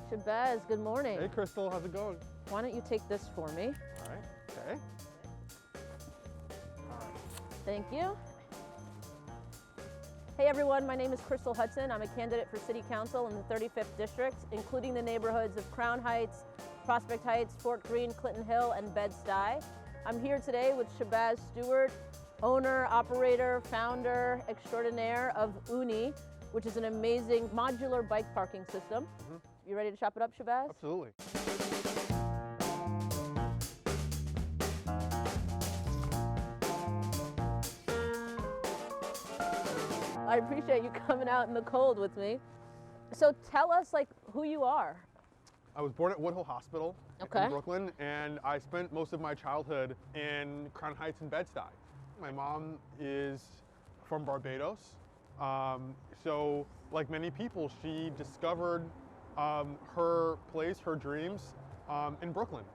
Shabazz, good morning. Hey Crystal, how's it going? Why don't you take this for me? All right, okay. Thank you. Hey everyone, my name is Crystal Hudson. I'm a candidate for City Council in the 35th District, including the neighborhoods of Crown Heights, Prospect Heights, Fort Greene, Clinton Hill, and Bed-Stuy. I'm here today with Shabazz Stuart, owner, operator, founder, extraordinaire of Uni, which is an amazing modular bike parking system. You ready to chop it up, Shabazz? Absolutely. I appreciate you coming out in the cold with me. So tell us who you are. I was born at Woodhull Hospital Okay. in Brooklyn, and I spent most of my childhood in Crown Heights and Bed-Stuy. My mom is from Barbados. So like many people, she discovered her place, her dreams in Brooklyn.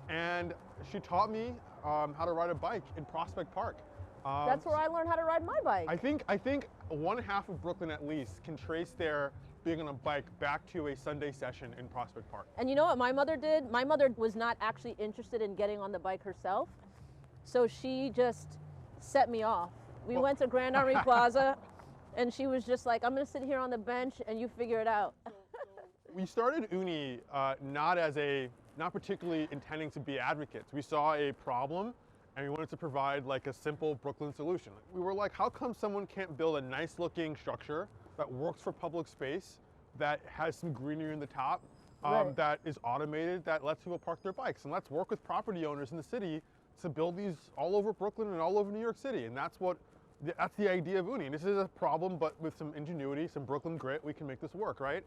And she taught me how to ride a bike in Prospect Park. That's where I learned how to ride my bike. I think one half of Brooklyn at least can trace their being on a bike back to a Sunday session in Prospect Park. And you know what my mother did? My mother was not actually interested in getting on the bike herself. So she just set me off. We went to Grand Army Plaza and she was just like, I'm gonna sit here on the bench and you figure it out. We started Uni not particularly intending to be advocates. We saw a problem and we wanted to provide like a simple Brooklyn solution. We were like, how come someone can't build a nice looking structure that works for public space, that has some greenery in the top, Right. that is automated, that lets people park their bikes? And let's work with property owners in the city to build these all over Brooklyn and all over New York City. And that's the idea of Uni. This is a problem, but with some ingenuity, some Brooklyn grit, we can make this work, right?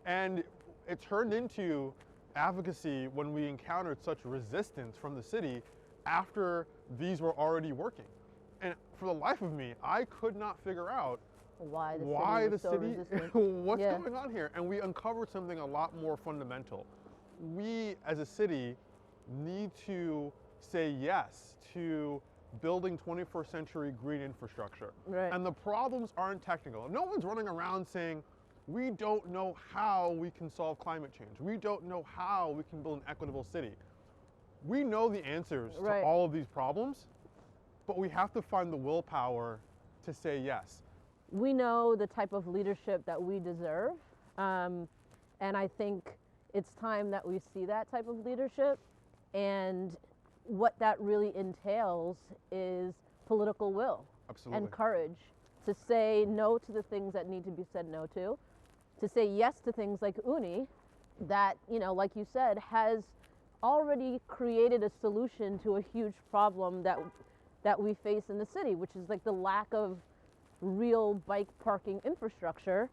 And it turned into advocacy when we encountered such resistance from the city after these were already working. And for the life of me, I could not figure out Why the so city, resistant. what's Yeah. going on here? And we uncovered something a lot more fundamental. We as a city need to say yes to building 21st century green infrastructure. Right. And the problems aren't technical. No one's running around saying, we don't know how we can solve climate change. We don't know how we can build an equitable city. We know the answers Right. to all of these problems, but we have to find the willpower to say yes. We know the type of leadership that we deserve. And I think it's time that we see that type of leadership. And what that really entails is political will Absolutely. and courage to say no to the things that need to be said no to say yes to things like Uni that, like you said, has already created a solution to a huge problem that we face in the city, which is like the lack of real bike parking infrastructure.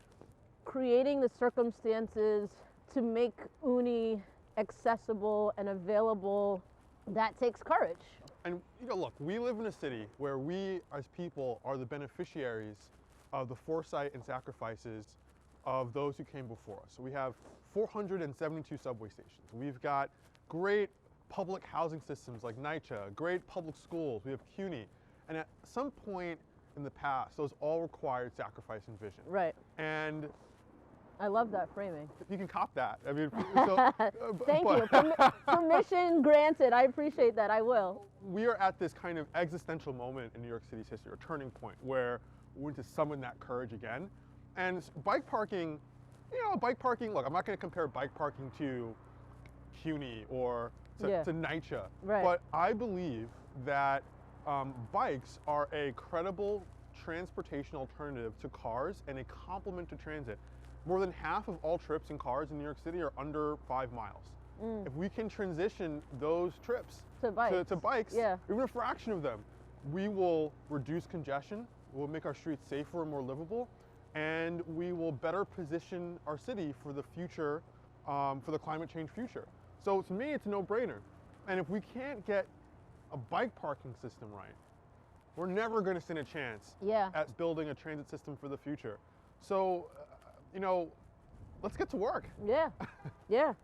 Creating the circumstances to make Uni accessible and available, that takes courage. And look, we live in a city where we as people are the beneficiaries of the foresight and sacrifices of those who came before us. So we have 472 subway stations. We've got great public housing systems like NYCHA, great public schools, we have CUNY. And at some point in the past, those all required sacrifice and vision. Right. And I love that framing. you can cop that. I mean, so, Thank you. Permission granted. I appreciate that. I will. We are at this kind of existential moment in New York City's history, a turning point where we need to summon that courage again. And bike parking, look, I'm not going to compare bike parking to CUNY or to NYCHA, Right. but I believe that bikes are a credible transportation alternative to cars and a complement to transit. More than half of all trips in cars in New York City are under 5 miles. If we can transition those trips To bikes. Yeah. even a fraction of them, we will reduce congestion, we'll make our streets safer and more livable, and we will better position our city for the future, for the climate change future. So to me, it's a no-brainer. And if we can't get a bike parking system right, we're never going to stand a chance at building a transit system for the future. So, let's get to work. Yeah. Yeah.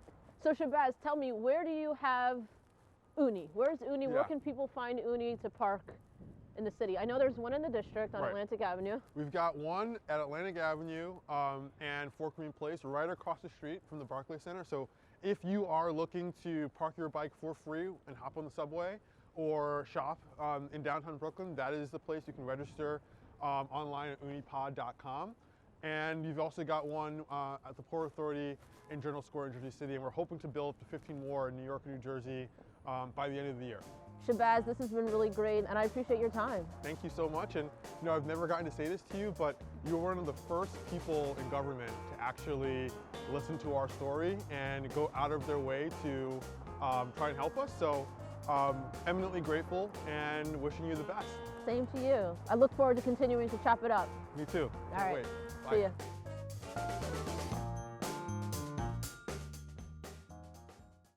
So Shabazz, tell me, where do you have Uni? Where's Uni? Where can people find Uni to park in the city? I know there's one in the district on Right. Atlantic Avenue. We've got one at Atlantic Avenue and Fort Greene Place, right across the street from the Barclays Center. So if you are looking to park your bike for free and hop on the subway or shop in downtown Brooklyn, that is the place. You can register online at unipod.com. And you've also got one at the Port Authority in Journal Square in Jersey City, and we're hoping to build 15 more in New York and New Jersey by the end of the year. Shabazz, this has been really great, and I appreciate your time. Thank you so much. And you know, I've never gotten to say this to you, but you're one of the first people in government to actually listen to our story and go out of their way to try and help us. So eminently grateful and wishing you the best. Same to you. I look forward to continuing to chop it up. Me too. All Can't right. wait. See Bye. ya.